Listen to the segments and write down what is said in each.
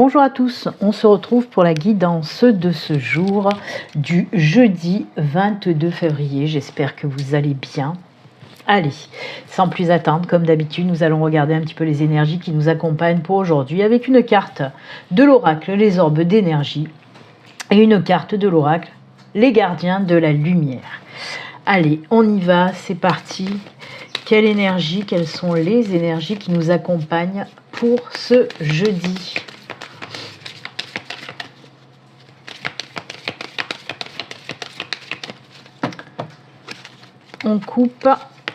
Bonjour à tous, on se retrouve pour la guidance de ce jour du jeudi 22 février. J'espère que vous allez bien. Allez, sans plus attendre, comme d'habitude, nous allons regarder un petit peu les énergies qui nous accompagnent pour aujourd'hui avec une carte de l'oracle, les orbes d'énergie, et une carte de l'oracle, les gardiens de la lumière. Allez, on y va, c'est parti. Quelle énergie, quelles sont les énergies qui nous accompagnent pour ce jeudi ? On coupe,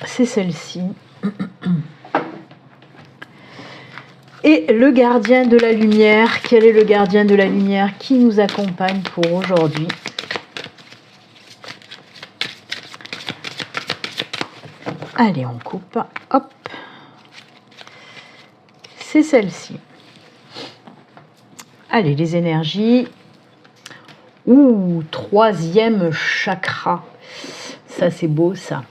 c'est celle-ci. Et le gardien de la lumière, quel est le gardien de la lumière qui nous accompagne pour aujourd'hui ? Allez, on coupe, hop. C'est celle-ci. Allez, les énergies. Ouh, troisième chakra. Ça, c'est beau, ça.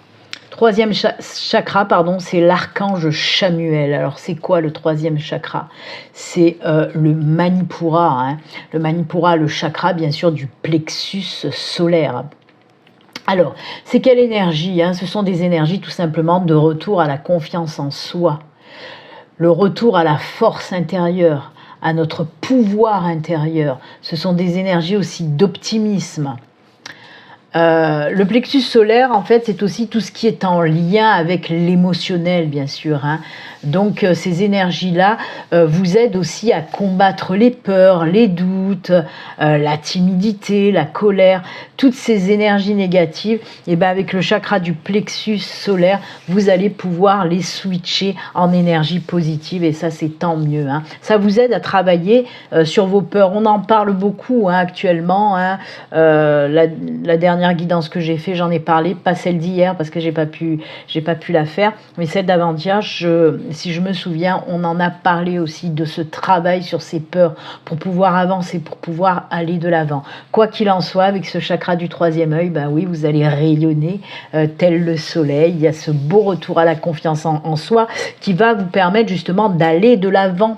Troisième chakra, pardon, c'est l'archange Chamuel. Alors, c'est quoi le troisième chakra ? C'est le Manipura. Hein. Le Manipura, le chakra, bien sûr, du plexus solaire. Alors, c'est quelle énergie, hein ? Ce sont des énergies, tout simplement, de retour à la confiance en soi. Le retour à la force intérieure, à notre pouvoir intérieur. Ce sont des énergies aussi d'optimisme. Le plexus solaire, en fait, c'est aussi tout ce qui est en lien avec l'émotionnel, bien sûr. Hein. Donc, ces énergies-là vous aident aussi à combattre les peurs, les doutes, la timidité, la colère, toutes ces énergies négatives. Et bien, avec le chakra du plexus solaire, vous allez pouvoir les switcher en énergie positive. Et ça, c'est tant mieux. Hein. Ça vous aide à travailler sur vos peurs. On en parle beaucoup hein, actuellement. Hein. La dernière guidance que j'ai fait, j'en ai parlé, pas celle d'hier parce que j'ai pas pu la faire, mais celle d'avant-hier, si je me souviens, on en a parlé aussi de ce travail sur ces peurs pour pouvoir avancer, pour pouvoir aller de l'avant. Quoi qu'il en soit, avec ce chakra du troisième œil, ben oui, vous allez rayonner tel le soleil. Il y a ce beau retour à la confiance en soi qui va vous permettre justement d'aller de l'avant.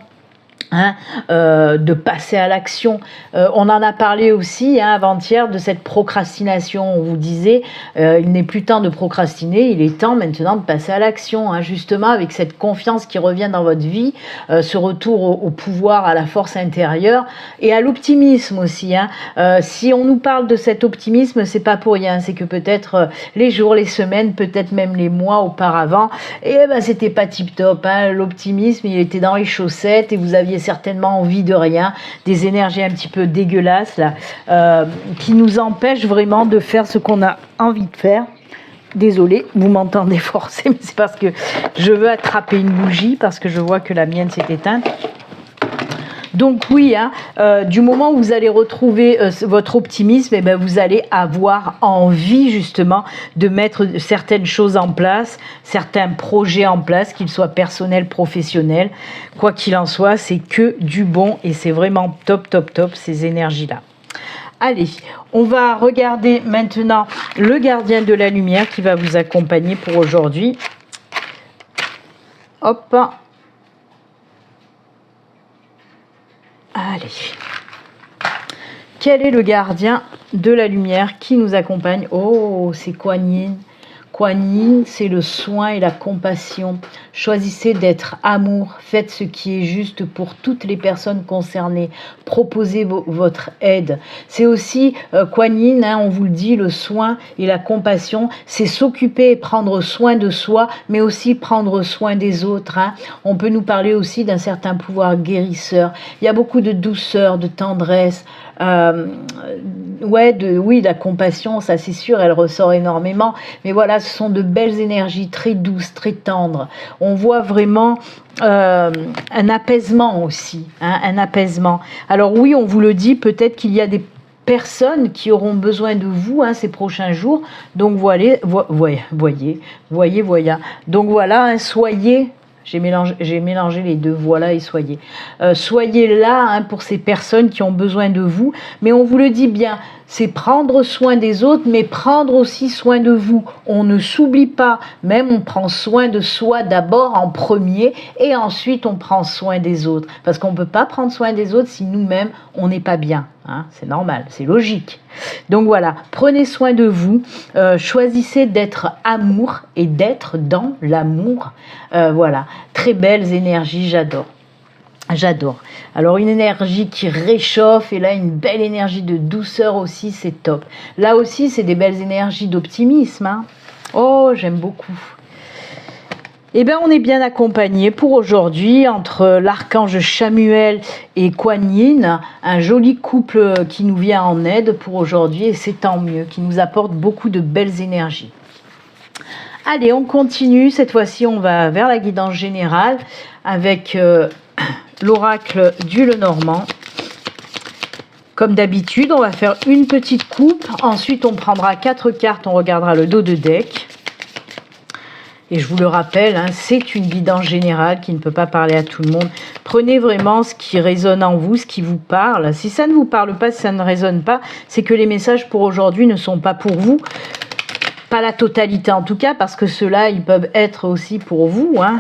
Hein, de passer à l'action. On en a parlé aussi hein, avant-hier de cette procrastination. On vous disait, il n'est plus temps de procrastiner, il est temps maintenant de passer à l'action. Hein, justement, avec cette confiance qui revient dans votre vie, ce retour au pouvoir, à la force intérieure et à l'optimisme aussi. Hein. Si on nous parle de cet optimisme, c'est pas pour rien. C'est que peut-être les jours, les semaines, peut-être même les mois auparavant, et ben c'était pas tip-top. Hein. L'optimisme, il était dans les chaussettes et vous aviez certainement envie de rien, des énergies un petit peu dégueulasses là, qui nous empêchent vraiment de faire ce qu'on a envie de faire. Désolée, vous m'entendez forcer, mais c'est parce que je veux attraper une bougie, parce que je vois que la mienne s'est éteinte. Donc oui, hein, du moment où vous allez retrouver votre optimisme, eh ben vous allez avoir envie justement de mettre certaines choses en place, certains projets en place, qu'ils soient personnels, professionnels. Quoi qu'il en soit, c'est que du bon et c'est vraiment top, top, top ces énergies-là. Allez, on va regarder maintenant le gardien de la lumière qui va vous accompagner pour aujourd'hui. Hop. Allez, quel est le gardien de la lumière qui nous accompagne ? Oh, c'est Kuan Yin. Kuan Yin, c'est le soin et la compassion. Choisissez d'être amour, faites ce qui est juste pour toutes les personnes concernées. Proposez votre aide. C'est aussi Kuan Yin, hein, on vous le dit, le soin et la compassion, c'est s'occuper et prendre soin de soi, mais aussi prendre soin des autres. Hein. On peut nous parler aussi d'un certain pouvoir guérisseur. Il y a beaucoup de douceur, de tendresse. Oui, la compassion, ça c'est sûr, elle ressort énormément. Mais voilà, ce sont de belles énergies, très douces, très tendres. On voit vraiment un apaisement aussi, hein, un apaisement. Alors oui, on vous le dit, peut-être qu'il y a des personnes qui auront besoin de vous hein, ces prochains jours. Donc voyez. Donc voilà, hein, soyez J'ai mélangé les deux, voilà, et soyez. Soyez là hein, pour ces personnes qui ont besoin de vous, mais on vous le dit bien, c'est prendre soin des autres, mais prendre aussi soin de vous. On ne s'oublie pas, même on prend soin de soi d'abord en premier, et ensuite on prend soin des autres. Parce qu'on ne peut pas prendre soin des autres si nous-mêmes, on n'est pas bien. Hein, c'est normal, c'est logique. Donc voilà, prenez soin de vous, choisissez d'être amour et d'être dans l'amour. Voilà, très belles énergies, j'adore. J'adore. Alors une énergie qui réchauffe et là une belle énergie de douceur aussi, c'est top. Là aussi c'est des belles énergies d'optimisme. Hein. Oh, j'aime beaucoup. Eh bien on est bien accompagné pour aujourd'hui entre l'archange Chamuel et Kuan Yin, un joli couple qui nous vient en aide pour aujourd'hui et c'est tant mieux, qui nous apporte beaucoup de belles énergies. Allez, on continue, cette fois-ci on va vers la guidance générale avec... l'oracle du Lenormand. Comme d'habitude, on va faire une petite coupe. Ensuite, on prendra 4 cartes. On regardera le dos de deck. Et je vous le rappelle, hein, c'est une guidance générale qui ne peut pas parler à tout le monde. Prenez vraiment ce qui résonne en vous, ce qui vous parle. Si ça ne vous parle pas, si ça ne résonne pas, c'est que les messages pour aujourd'hui ne sont pas pour vous. Pas la totalité en tout cas, parce que ceux-là, ils peuvent être aussi pour vous, hein,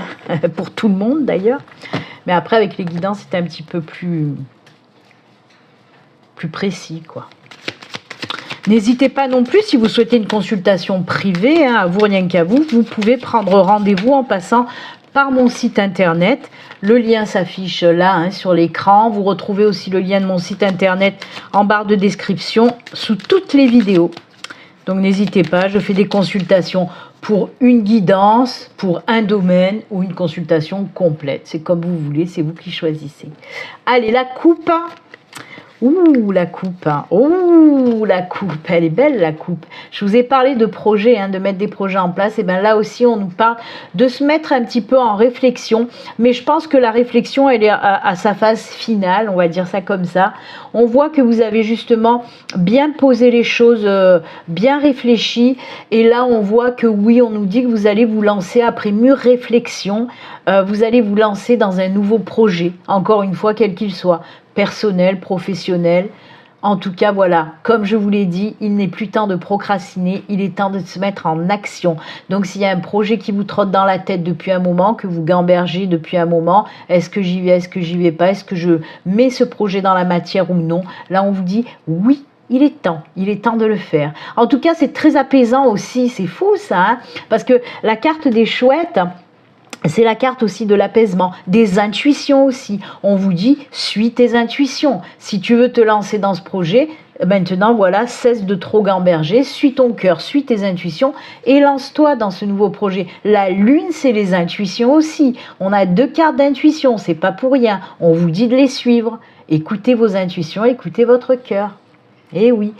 pour tout le monde d'ailleurs. Mais après, avec les guidances, c'est un petit peu plus précis, quoi. N'hésitez pas non plus, si vous souhaitez une consultation privée, hein, à vous, rien qu'à vous, vous pouvez prendre rendez-vous en passant par mon site internet. Le lien s'affiche là, hein, sur l'écran. Vous retrouvez aussi le lien de mon site internet en barre de description, sous toutes les vidéos. Donc n'hésitez pas, je fais des consultations pour une guidance, pour un domaine ou une consultation complète. C'est comme vous voulez, c'est vous qui choisissez. Allez, la coupe. Ouh, la coupe. Ouh, la coupe. Elle est belle, la coupe. Je vous ai parlé de projets, hein, de mettre des projets en place. Et bien là aussi, on nous parle de se mettre un petit peu en réflexion. Mais je pense que la réflexion, elle est à sa phase finale. On va dire ça comme ça. On voit que vous avez justement bien posé les choses, bien réfléchi. Et là, on voit que oui, on nous dit que vous allez vous lancer après mûre réflexion. Vous allez vous lancer dans un nouveau projet. Encore une fois, quel qu'il soit. Personnel, professionnel. En tout cas, voilà, comme je vous l'ai dit, il n'est plus temps de procrastiner, il est temps de se mettre en action. Donc, s'il y a un projet qui vous trotte dans la tête depuis un moment, que vous gambergez depuis un moment, est-ce que j'y vais, est-ce que j'y vais pas, est-ce que je mets ce projet dans la matière ou non? Là, on vous dit oui. Il est temps de le faire. En tout cas, c'est très apaisant aussi, c'est fou ça, hein, parce que la carte des chouettes, c'est la carte aussi de l'apaisement, des intuitions aussi. On vous dit, suis tes intuitions. Si tu veux te lancer dans ce projet, maintenant, voilà, cesse de trop gamberger, suis ton cœur, suis tes intuitions et lance-toi dans ce nouveau projet. La lune, c'est les intuitions aussi. On a 2 cartes d'intuition, c'est pas pour rien. On vous dit de les suivre. Écoutez vos intuitions, écoutez votre cœur. Eh oui.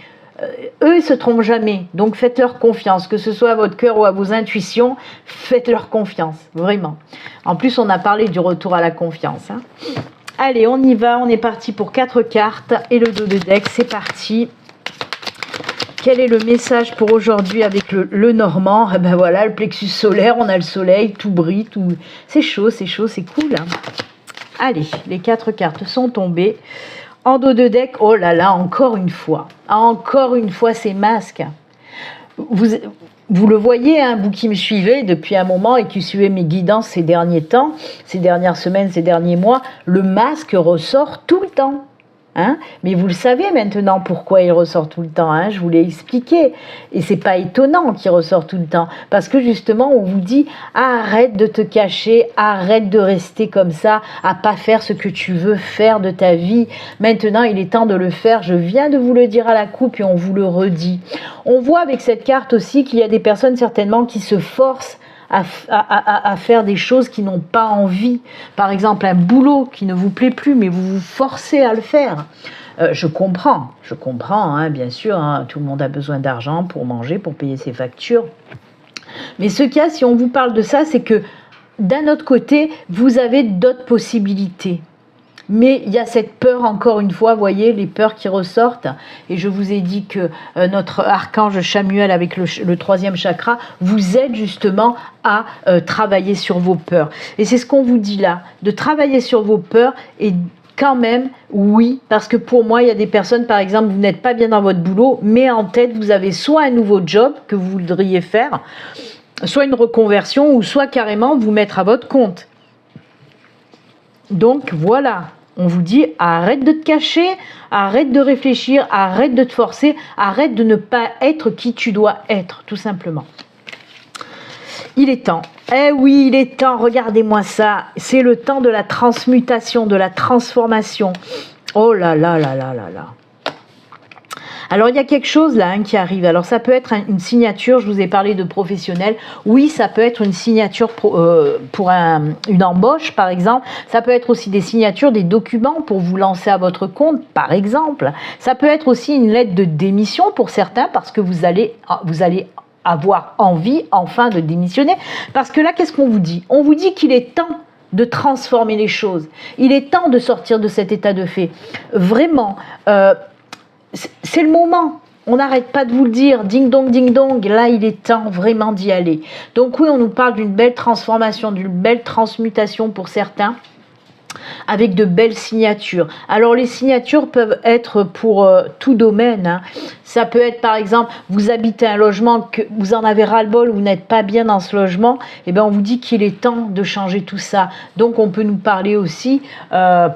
Eux, ils se trompent jamais, donc faites-leur confiance, que ce soit à votre cœur ou à vos intuitions, faites-leur confiance, vraiment. En plus, on a parlé du retour à la confiance. Hein. Allez, on y va, on est parti pour 4 cartes et le dos de deck, c'est parti. Quel est le message pour aujourd'hui avec le Normand? Eh ben voilà, le plexus solaire, on a le soleil, tout brille, tout... c'est chaud, c'est cool. Hein. Allez, les 4 cartes sont tombées. En dos de deck, oh là là, encore une fois, ces masques. Vous le voyez, hein, vous qui me suivez depuis un moment et qui suivez mes guidances ces derniers temps, ces dernières semaines, ces derniers mois, le masque ressort tout le temps. Hein, mais vous le savez maintenant pourquoi il ressort tout le temps, hein, je vous l'ai expliqué. Et c'est pas étonnant qu'il ressort tout le temps, parce que justement on vous dit arrête de te cacher, arrête de rester comme ça, à pas faire ce que tu veux faire de ta vie. Maintenant il est temps de le faire, je viens de vous le dire à la coupe et on vous le redit. On voit avec cette carte aussi qu'il y a des personnes certainement qui se forcent à faire des choses qui n'ont pas envie. Par exemple, un boulot qui ne vous plaît plus, mais vous vous forcez à le faire. Je comprends, hein, bien sûr, hein, tout le monde a besoin d'argent pour manger, pour payer ses factures. Mais ce qu'il y a, si on vous parle de ça, c'est que d'un autre côté, vous avez d'autres possibilités. mais il y a cette peur, encore une fois, vous voyez, les peurs qui ressortent. Et je vous ai dit que notre archange Chamuel, avec le troisième chakra, vous aide justement à travailler sur vos peurs. Et c'est ce qu'on vous dit là, de travailler sur vos peurs et quand même, oui, parce que pour moi, il y a des personnes, par exemple, vous n'êtes pas bien dans votre boulot, mais en tête, vous avez soit un nouveau job que vous voudriez faire, soit une reconversion, ou soit carrément vous mettre à votre compte. Donc voilà, on vous dit, arrête de te cacher, arrête de réfléchir, arrête de te forcer, arrête de ne pas être qui tu dois être, tout simplement. Il est temps. Eh oui, il est temps, regardez-moi ça. C'est le temps de la transmutation, de la transformation. Oh là là là là là là. Alors, il y a quelque chose là qui arrive. Alors, ça peut être une signature, je vous ai parlé de professionnel. Oui, ça peut être une signature pour une embauche, par exemple. Ça peut être aussi des signatures, des documents pour vous lancer à votre compte, par exemple. Ça peut être aussi une lettre de démission pour certains, parce que vous allez avoir envie enfin de démissionner. Parce que là, qu'est-ce qu'on vous dit? On vous dit qu'il est temps de transformer les choses. Il est temps de sortir de cet état de fait. Vraiment, c'est le moment. On n'arrête pas de vous le dire. Ding dong, ding dong. Là, il est temps vraiment d'y aller. Donc oui, on nous parle d'une belle transformation, d'une belle transmutation pour certains, avec de belles signatures. Alors les signatures peuvent être pour tout domaine, hein. Ça peut être par exemple, vous habitez un logement, que vous en avez ras-le-bol, vous n'êtes pas bien dans ce logement, et bien on vous dit qu'il est temps de changer tout ça. Donc on peut nous parler aussi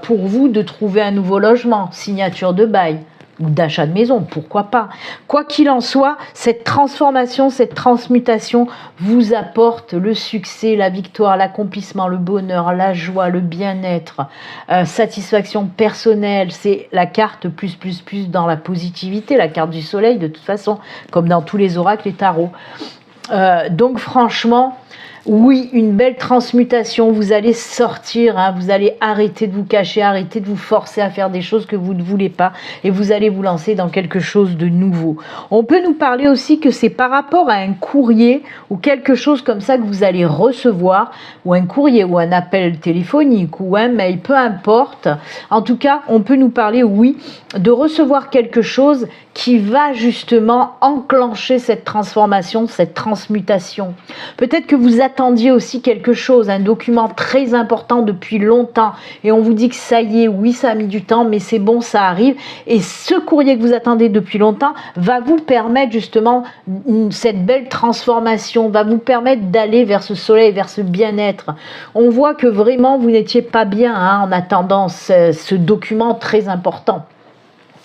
pour vous de trouver un nouveau logement, signature de bail ou d'achat de maison, pourquoi pas. Quoi qu'il en soit, cette transformation, cette transmutation vous apporte le succès, la victoire, l'accomplissement, le bonheur, la joie, le bien-être, satisfaction personnelle. C'est la carte plus dans la positivité, la carte du soleil de toute façon, comme dans tous les oracles et tarots. Donc franchement, oui, une belle transmutation, vous allez sortir, hein, vous allez arrêter de vous cacher, arrêter de vous forcer à faire des choses que vous ne voulez pas et vous allez vous lancer dans quelque chose de nouveau. On peut nous parler aussi que c'est par rapport à un courrier ou quelque chose comme ça que vous allez recevoir, ou un courrier ou un appel téléphonique ou un mail, peu importe. En tout cas, on peut nous parler, oui, de recevoir quelque chose qui va justement enclencher cette transformation, cette transmutation. Peut-être que vous attendiez aussi quelque chose, un document très important depuis longtemps, et on vous dit que ça y est, oui, ça a mis du temps, mais c'est bon, ça arrive. Et ce courrier que vous attendez depuis longtemps va vous permettre justement cette belle transformation, va vous permettre d'aller vers ce soleil, vers ce bien-être. On voit que vraiment vous n'étiez pas bien, hein, en attendant ce document très important.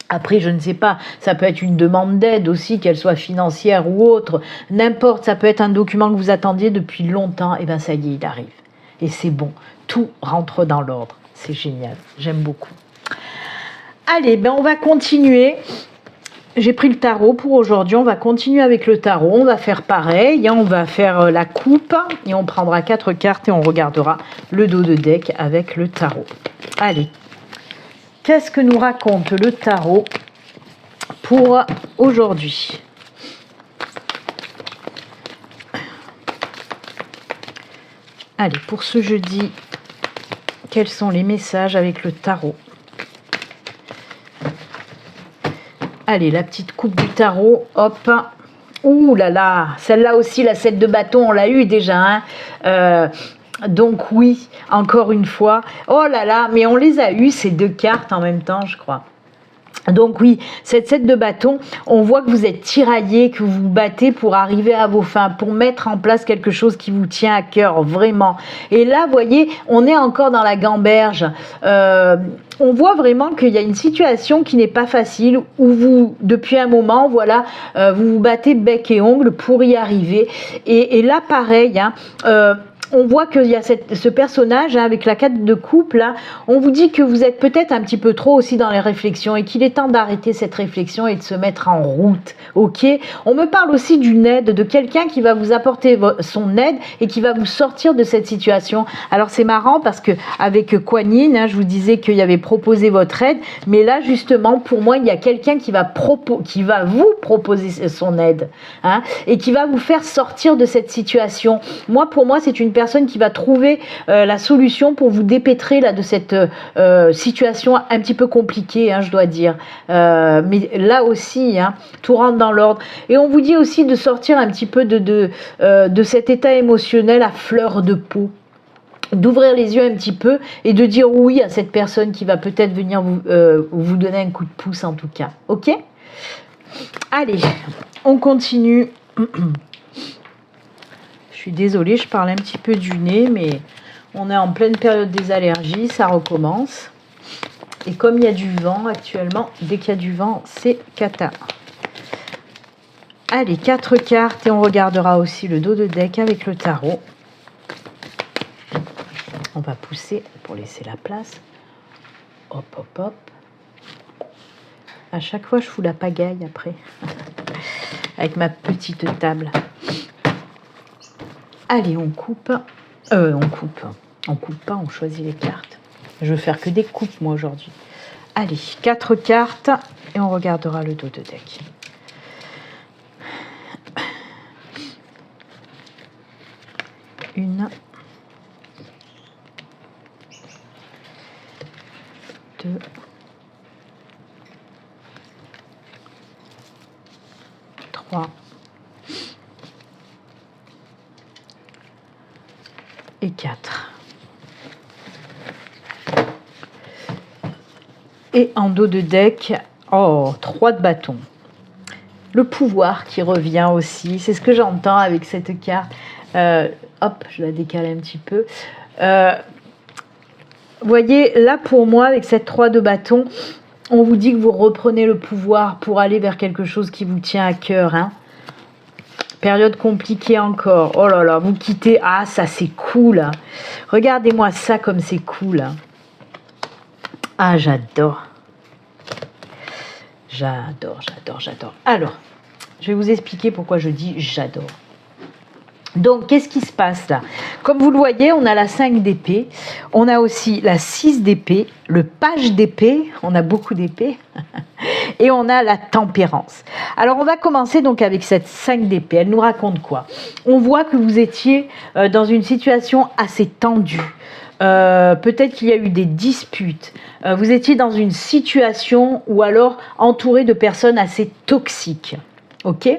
Après, je ne sais pas, ça peut être une demande d'aide aussi, qu'elle soit financière ou autre, n'importe, ça peut être un document que vous attendiez depuis longtemps, et bien ça y est, il arrive. Et c'est bon, tout rentre dans l'ordre, c'est génial, j'aime beaucoup. Allez, ben on va continuer. J'ai pris le tarot pour aujourd'hui, on va continuer avec le tarot, on va faire pareil, on va faire la coupe, et on prendra 4 cartes et on regardera le dos de deck avec le tarot. Allez. Qu'est-ce que nous raconte le tarot pour aujourd'hui? Allez, pour ce jeudi, quels sont les messages avec le tarot? Allez, la petite coupe du tarot, hop. Ouh là là, celle-là aussi, la 7 de bâton, on l'a eu déjà, hein. Donc oui, encore une fois, oh là là, mais on les a eu ces 2 cartes en même temps, je crois. Donc oui, cette 7 de bâton, on voit que vous êtes tiraillé, que vous vous battez pour arriver à vos fins, pour mettre en place quelque chose qui vous tient à cœur, vraiment. Et là, vous voyez, on est encore dans la gamberge. On voit vraiment qu'il y a une situation qui n'est pas facile, où vous, depuis un moment, voilà, vous vous battez bec et ongle pour y arriver. Et là, pareil, hein, on voit qu'il y a ce personnage, hein, avec la 4 de coupe, là, on vous dit que vous êtes peut-être un petit peu trop aussi dans les réflexions et qu'il est temps d'arrêter cette réflexion et de se mettre en route, ok? On me parle aussi d'une aide, de quelqu'un qui va vous apporter son aide et qui va vous sortir de cette situation. Alors c'est marrant parce que avec Kuan Yin, hein, je vous disais qu'il y avait proposé votre aide, mais là justement, pour moi, il y a quelqu'un qui va vous proposer son aide, hein, et qui va vous faire sortir de cette situation. Moi, pour moi, c'est une personne qui va trouver la solution pour vous dépêtrer là, de cette situation un petit peu compliquée, hein, je dois dire. Mais là aussi, hein, tout rentre dans l'ordre. Et on vous dit aussi de sortir un petit peu de cet état émotionnel à fleur de peau. D'ouvrir les yeux un petit peu et de dire oui à cette personne qui va peut-être venir vous donner un coup de pouce en tout cas. Ok ? Allez, on continue. Je suis désolée, je parle un petit peu du nez, mais on est en pleine période des allergies, ça recommence. Et comme il y a du vent actuellement, dès qu'il y a du vent, c'est cata. Allez, 4 cartes et on regardera aussi le dos de deck avec le tarot. On va pousser pour laisser la place. Hop, hop, hop. À chaque fois, je fous la pagaille après. Avec ma petite table. Allez, on coupe. On coupe. On coupe pas, on choisit les cartes. Je veux faire que des coupes, moi, aujourd'hui. Allez, 4 cartes. Et on regardera le dos de deck. Une. 2. 3. Et 4. Et en dos de deck, 3 de bâton. Le pouvoir qui revient aussi, c'est ce que j'entends avec cette carte. Hop, je la décale un petit peu. Vous voyez, là pour moi, avec cette 3 de bâton, on vous dit que vous reprenez le pouvoir pour aller vers quelque chose qui vous tient à cœur. Hein. Période compliquée encore. Oh là là, vous quittez. Ah, ça c'est cool. Hein. Regardez-moi ça comme c'est cool. Hein. Ah, j'adore. J'adore, j'adore, j'adore. Alors, je vais vous expliquer pourquoi je dis j'adore. Donc, qu'est-ce qui se passe là? Comme vous le voyez, on a la 5 d'épée, on a aussi la 6 d'épée, le page d'épée, on a beaucoup d'épée, et on a la tempérance. Alors, on va commencer donc avec cette 5 d'épée. Elle nous raconte quoi? On voit que vous étiez dans une situation assez tendue. Peut-être qu'il y a eu des disputes. Vous étiez dans une situation ou alors entouré de personnes assez toxiques. Ok?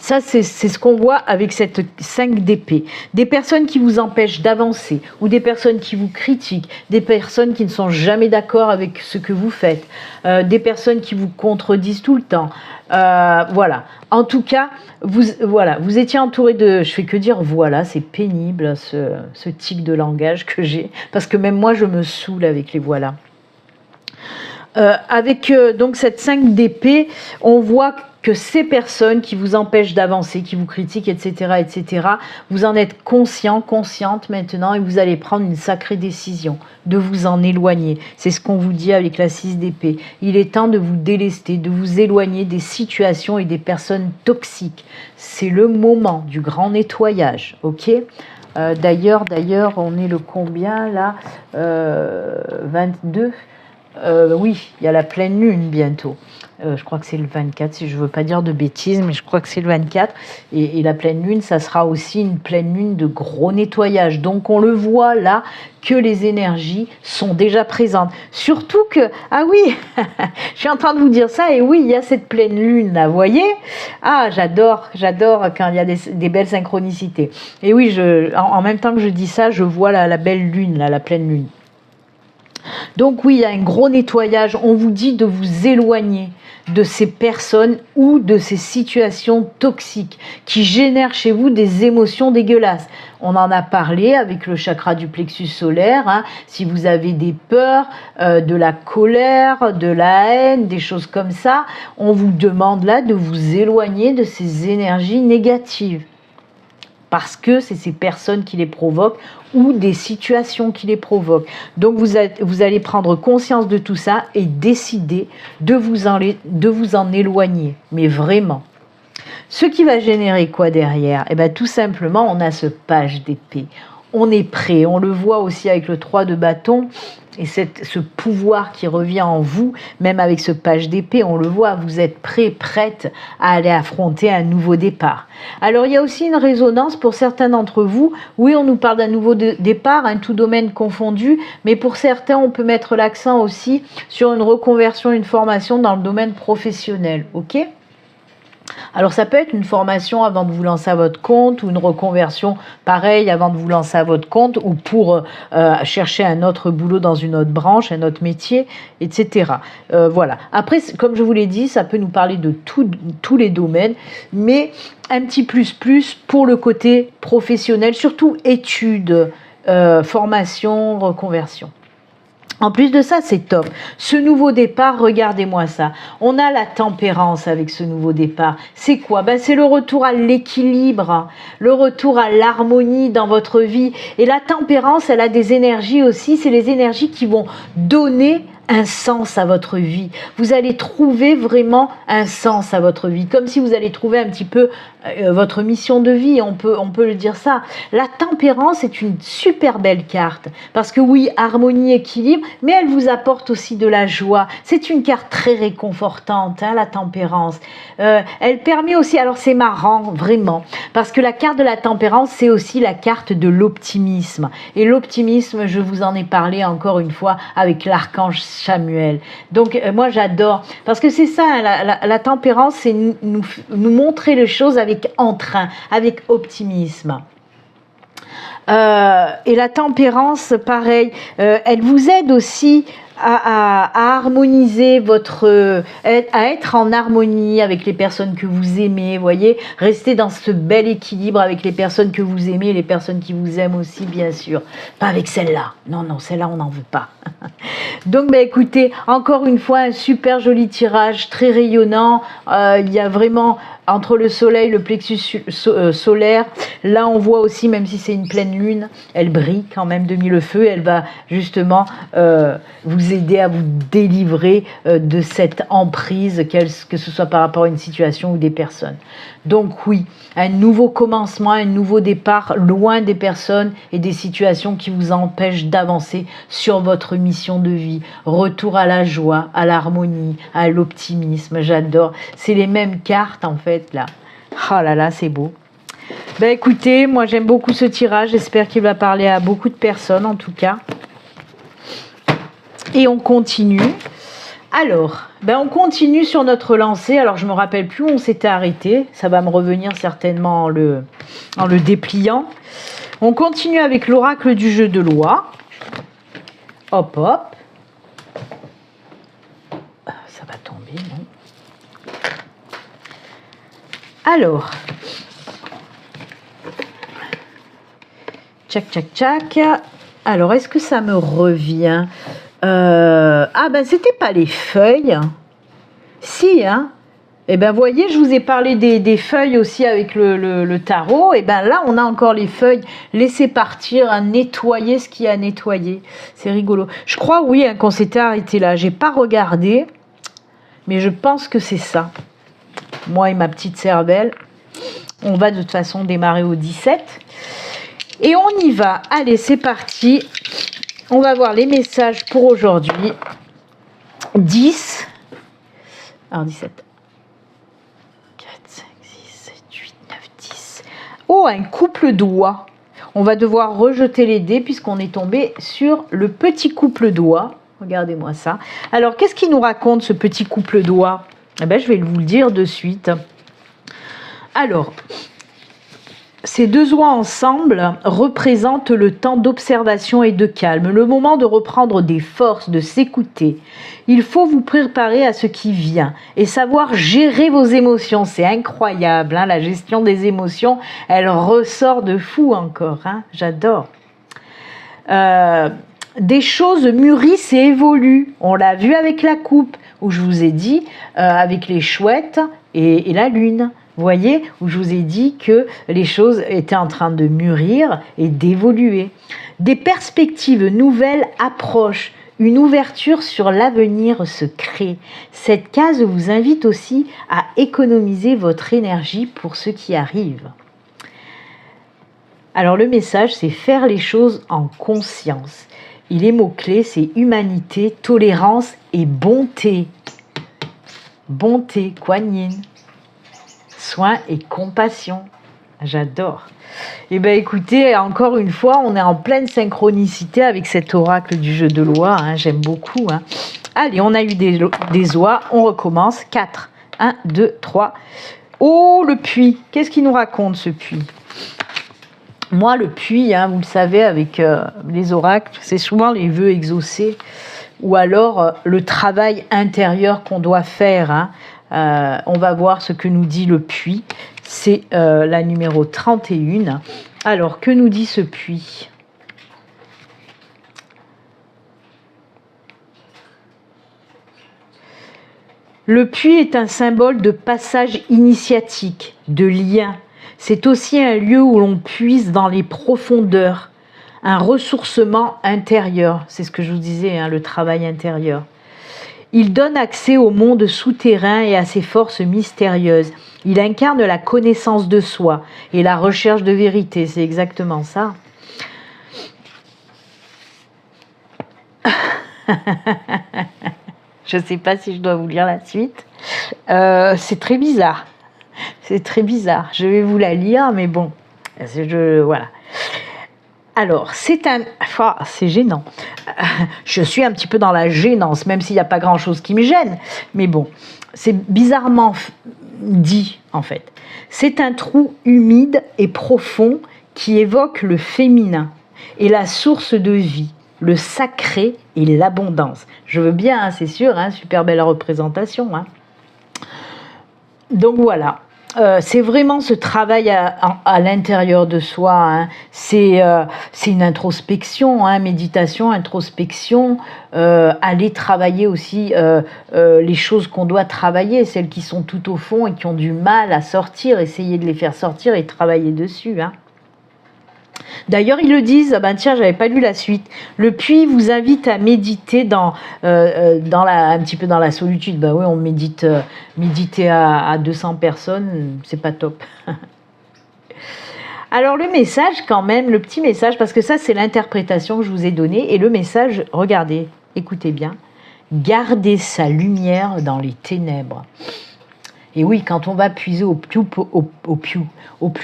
Ça, c'est ce qu'on voit avec cette 5 d'épée. Des personnes qui vous empêchent d'avancer, ou des personnes qui vous critiquent, des personnes qui ne sont jamais d'accord avec ce que vous faites, des personnes qui vous contredisent tout le temps. Voilà. En tout cas, vous étiez entouré de... Je fais que dire voilà, c'est pénible ce tic de langage que j'ai, parce que même moi, je me saoule avec les voilà. Avec donc cette 5 d'épée, on voit que ces personnes qui vous empêchent d'avancer, qui vous critiquent, etc., vous en êtes conscient, consciente maintenant, et vous allez prendre une sacrée décision de vous en éloigner. C'est ce qu'on vous dit avec la 6 d'épée. Il est temps de vous délester, de vous éloigner des situations et des personnes toxiques. C'est le moment du grand nettoyage, ok ? D'ailleurs, on est le combien là 22 oui, il y a la pleine lune bientôt. Je crois que c'est le 24, si je ne veux pas dire de bêtises, mais je crois que c'est le 24. Et la pleine lune, ça sera aussi une pleine lune de gros nettoyage. Donc on le voit là que les énergies sont déjà présentes. Surtout que, ah oui, je suis en train de vous dire ça, et oui, il y a cette pleine lune là, vous voyez? Ah, j'adore quand il y a des belles synchronicités. Et oui, en même temps que je dis ça, je vois la belle lune, là, la pleine lune. Donc oui, il y a un gros nettoyage. On vous dit de vous éloigner de ces personnes ou de ces situations toxiques qui génèrent chez vous des émotions dégueulasses. On en a parlé avec le chakra du plexus solaire. Hein. Si vous avez des peurs, de la colère, de la haine, des choses comme ça, on vous demande là de vous éloigner de ces énergies négatives. Parce que c'est ces personnes qui les provoquent ou des situations qui les provoquent. Donc vous allez prendre conscience de tout ça et décider de vous en éloigner, mais vraiment. Ce qui va générer quoi derrière? Eh bien tout simplement, on a ce page d'épée. on est prêt. On le voit aussi avec le 3 de bâton et ce pouvoir qui revient en vous, même avec ce page d'épée, on le voit, vous êtes prêt, prête à aller affronter un nouveau départ. Alors il y a aussi une résonance pour certains d'entre vous. Oui, on nous parle d'un nouveau départ, un tout domaine confondu, mais pour certains, on peut mettre l'accent aussi sur une reconversion, une formation dans le domaine professionnel, ok ? Alors ça peut être une formation avant de vous lancer à votre compte ou une reconversion pareil avant de vous lancer à votre compte ou pour chercher un autre boulot dans une autre branche, un autre métier, etc. Voilà. Après, comme je vous l'ai dit, ça peut nous parler de tous les domaines, mais un petit plus pour le côté professionnel, surtout études, formation, reconversion. En plus de ça, c'est top. Ce nouveau départ, regardez-moi ça. On a la tempérance avec ce nouveau départ. C'est quoi ? Ben, c'est le retour à l'équilibre, le retour à l'harmonie dans votre vie. Et la tempérance, elle a des énergies aussi. C'est les énergies qui vont donner un sens à votre vie. Vous allez trouver vraiment un sens à votre vie, comme si vous allez trouver un petit peu votre mission de vie, on peut le dire ça. La tempérance est une super belle carte, parce que oui, harmonie, équilibre, mais elle vous apporte aussi de la joie. C'est une carte très réconfortante, hein, la tempérance. Elle permet aussi, alors c'est marrant, vraiment, parce que la carte de la tempérance, c'est aussi la carte de l'optimisme. Et l'optimisme, je vous en ai parlé encore une fois avec l'archange Chamuel. Donc moi j'adore, parce que c'est ça, hein, la tempérance, c'est nous montrer les choses avec entrain, avec optimisme. Et la tempérance, pareil, elle vous aide aussi à harmoniser à être en harmonie avec les personnes que vous aimez, voyez, rester dans ce bel équilibre avec les personnes que vous aimez et les personnes qui vous aiment aussi, bien sûr. Pas avec celle-là. Non, celle-là, on n'en veut pas. Donc, écoutez, encore une fois, un super joli tirage, très rayonnant. Il y a vraiment, entre le soleil, le plexus solaire, là, on voit aussi, même si c'est une pleine lune, elle brille quand même de mille feux. Elle va justement vous aider à vous délivrer de cette emprise, que ce soit par rapport à une situation ou des personnes. Donc oui, un nouveau commencement, un nouveau départ loin des personnes et des situations qui vous empêchent d'avancer sur votre mission de vie. Retour à la joie, à l'harmonie, à l'optimisme, j'adore. C'est les mêmes cartes en fait là. Oh là là, c'est beau. Écoutez, moi j'aime beaucoup ce tirage, j'espère qu'il va parler à beaucoup de personnes en tout cas. Et on continue. Alors, on continue sur notre lancée. Alors, je ne me rappelle plus où on s'était arrêté. Ça va me revenir certainement en le dépliant. On continue avec l'oracle du jeu de loi. Hop, hop. Ça va tomber, non ? Alors, tchac, tchac, tchac. Alors, est-ce que ça me revient ? C'était pas les feuilles. Si, hein. Voyez, je vous ai parlé des feuilles aussi avec le tarot. Là, on a encore les feuilles. Laissez partir, hein, nettoyer ce qu'il y a à nettoyer. C'est rigolo. Je crois, oui, hein, qu'on s'était arrêté là. J'ai pas regardé, mais je pense que c'est ça. Moi et ma petite cervelle. On va de toute façon démarrer au 17. Et on y va. Allez, c'est parti. On va voir les messages pour aujourd'hui. 10. Alors 17. 4, 5, 6, 7, 8, 9, 10. Oh, un couple doigt. On va devoir rejeter les dés puisqu'on est tombé sur le petit couple doigt. Regardez-moi ça. Alors, qu'est-ce qu'il nous raconte ce petit couple doigt ? Je vais vous le dire de suite. Alors, ces deux oies ensemble représentent le temps d'observation et de calme, le moment de reprendre des forces, de s'écouter. Il faut vous préparer à ce qui vient et savoir gérer vos émotions. C'est incroyable, hein, la gestion des émotions, elle ressort de fou encore, hein, j'adore. Des choses mûrissent et évoluent. On l'a vu avec la coupe, où je vous ai dit, avec les chouettes et la lune. Vous voyez, où je vous ai dit que les choses étaient en train de mûrir et d'évoluer. Des perspectives nouvelles approchent. Une ouverture sur l'avenir se crée. Cette case vous invite aussi à économiser votre énergie pour ce qui arrive. Alors le message, c'est faire les choses en conscience. Et les mots-clés, c'est humanité, tolérance et bonté. Bonté, Kuan Yin. Soin et compassion. J'adore. Eh bien écoutez, encore une fois, on est en pleine synchronicité avec cet oracle du jeu de loi. Hein, j'aime beaucoup. Hein. Allez, on a eu des oies, on recommence. 4. 1, 2, 3. Oh, le puits. Qu'est-ce qu'il nous raconte, ce puits? Moi, le puits, hein, vous le savez, avec les oracles, c'est souvent les vœux exaucés ou alors le travail intérieur qu'on doit faire. Hein. On va voir ce que nous dit le puits. C'est la numéro 31. Alors, que nous dit ce puits? Le puits est un symbole de passage initiatique, de lien. C'est aussi un lieu où l'on puise dans les profondeurs, un ressourcement intérieur. C'est ce que je vous disais, hein, le travail intérieur. Il donne accès au monde souterrain et à ses forces mystérieuses. Il incarne la connaissance de soi et la recherche de vérité. C'est exactement ça. Je ne sais pas si je dois vous lire la suite. C'est très bizarre. C'est très bizarre. Je vais vous la lire, mais bon. Voilà. Alors, c'est gênant. Je suis un petit peu dans la gênance, même s'il n'y a pas grand-chose qui me gêne. Mais bon, c'est bizarrement dit, en fait. C'est un trou humide et profond qui évoque le féminin et la source de vie, le sacré et l'abondance. Je veux bien, hein, c'est sûr, hein, super belle représentation. Hein. Donc voilà. C'est vraiment ce travail à l'intérieur de soi. Hein. C'est une introspection, hein, méditation, introspection. Aller travailler aussi les choses qu'on doit travailler, celles qui sont tout au fond et qui ont du mal à sortir, essayer de les faire sortir et travailler dessus. Hein. D'ailleurs, ils le disent, ah ben tiens, j'avais pas lu la suite. Le puits vous invite à méditer un petit peu dans la solitude. Ben oui, on médite, méditer à 200 personnes, c'est pas top. Alors le message quand même, le petit message, parce que ça c'est l'interprétation que je vous ai donnée, et le message, regardez, écoutez bien, gardez sa lumière dans les ténèbres. Et oui, quand on va puiser au plus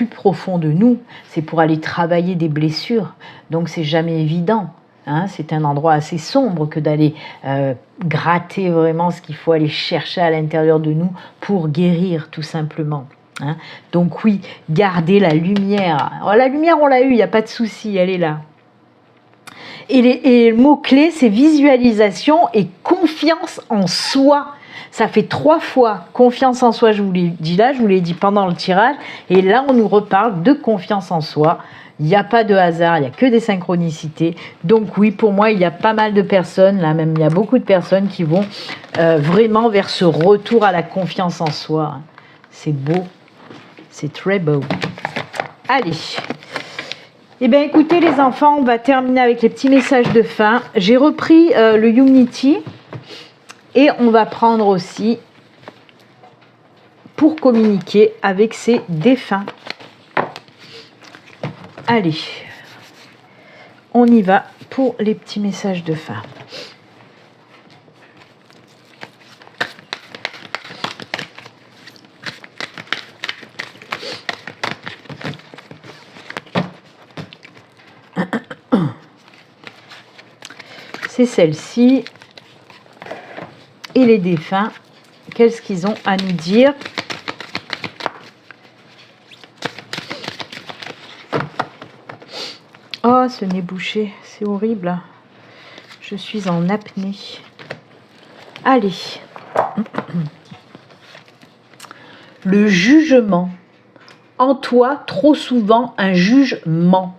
profond de nous, c'est pour aller travailler des blessures. Donc, c'est jamais évident. Hein, c'est un endroit assez sombre que d'aller gratter vraiment ce qu'il faut aller chercher à l'intérieur de nous pour guérir, tout simplement. Hein. Donc oui, gardez la lumière. Alors, la lumière, on l'a eue, il n'y a pas de souci, elle est là. Et le mot-clé, c'est visualisation et confiance en soi. Ça fait 3 fois confiance en soi, je vous l'ai dit là, je vous l'ai dit pendant le tirage. Et là, on nous reparle de confiance en soi. Il n'y a pas de hasard, il n'y a que des synchronicités. Donc oui, pour moi, il y a pas mal de personnes, là même il y a beaucoup de personnes qui vont vraiment vers ce retour à la confiance en soi. C'est beau, c'est très beau. Allez. Eh bien écoutez les enfants, on va terminer avec les petits messages de fin. J'ai repris le Unity. Et on va prendre aussi pour communiquer avec ses défunts. Allez, on y va pour les petits messages de fin. C'est celle-ci. Et les défunts, qu'est-ce qu'ils ont à nous dire? Oh, ce nez bouché, c'est horrible. Je suis en apnée. Allez. Le jugement. En toi, trop souvent, un jugement.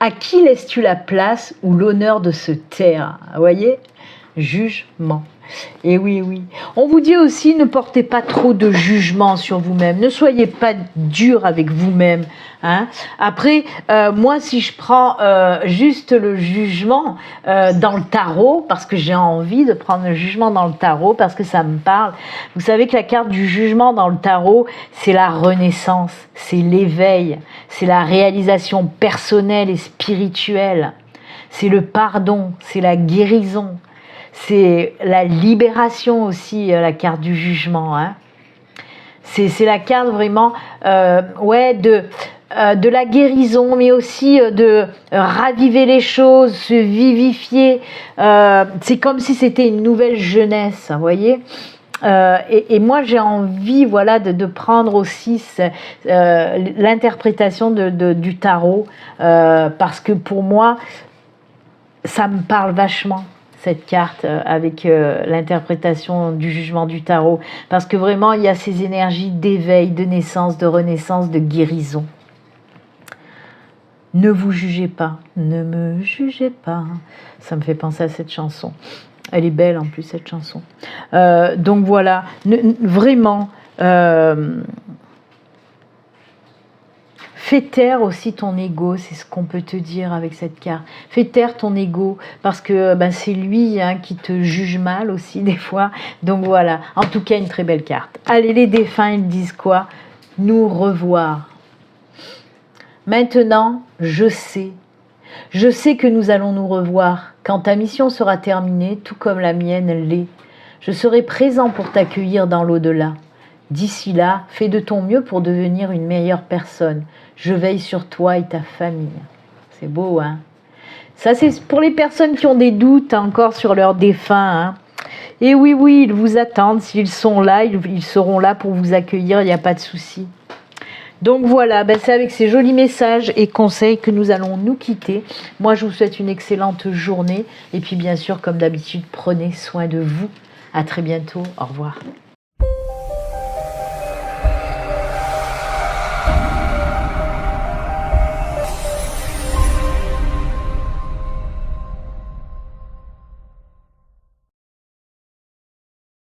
À qui laisses-tu la place ou l'honneur de se taire? Vous voyez? Jugement. Et oui, oui. On vous dit aussi, ne portez pas trop de jugement sur vous-même. Ne soyez pas dur avec vous-même. Hein. Après, moi, si je prends juste le jugement dans le tarot, parce que j'ai envie de prendre le jugement dans le tarot, parce que ça me parle. Vous savez que la carte du jugement dans le tarot, c'est la renaissance, c'est l'éveil, c'est la réalisation personnelle et spirituelle. C'est le pardon, c'est la guérison, c'est la libération aussi, la carte du jugement. Hein. C'est la carte vraiment de la guérison, mais aussi de raviver les choses, se vivifier. C'est comme si c'était une nouvelle jeunesse, vous voyez. Et moi, j'ai envie, voilà, de prendre aussi l'interprétation du tarot, parce que pour moi, ça me parle vachement, cette carte, avec l'interprétation du jugement du tarot, parce que vraiment, il y a ces énergies d'éveil, de naissance, de renaissance, de guérison. Ne vous jugez pas, ne me jugez pas. Ça me fait penser à cette chanson. Elle est belle en plus, cette chanson. Donc voilà, vraiment, fais taire aussi ton ego, c'est ce qu'on peut te dire avec cette carte. Fais taire ton ego, parce que c'est lui qui te juge mal aussi des fois. Donc voilà, en tout cas, une très belle carte. Allez, les défunts, ils disent quoi? Nous revoir. Maintenant, je sais que nous allons nous revoir quand ta mission sera terminée, tout comme la mienne l'est. Je serai présent pour t'accueillir dans l'au-delà. D'ici là, fais de ton mieux pour devenir une meilleure personne. Je veille sur toi et ta famille. C'est beau, hein? Ça, c'est pour les personnes qui ont des doutes encore sur leurs défunts. Hein. Et oui, ils vous attendent. S'ils sont là, ils seront là pour vous accueillir, il n'y a pas de souci. Donc voilà, c'est avec ces jolis messages et conseils que nous allons nous quitter. Moi, je vous souhaite une excellente journée. Et puis, bien sûr, comme d'habitude, prenez soin de vous. À très bientôt. Au revoir.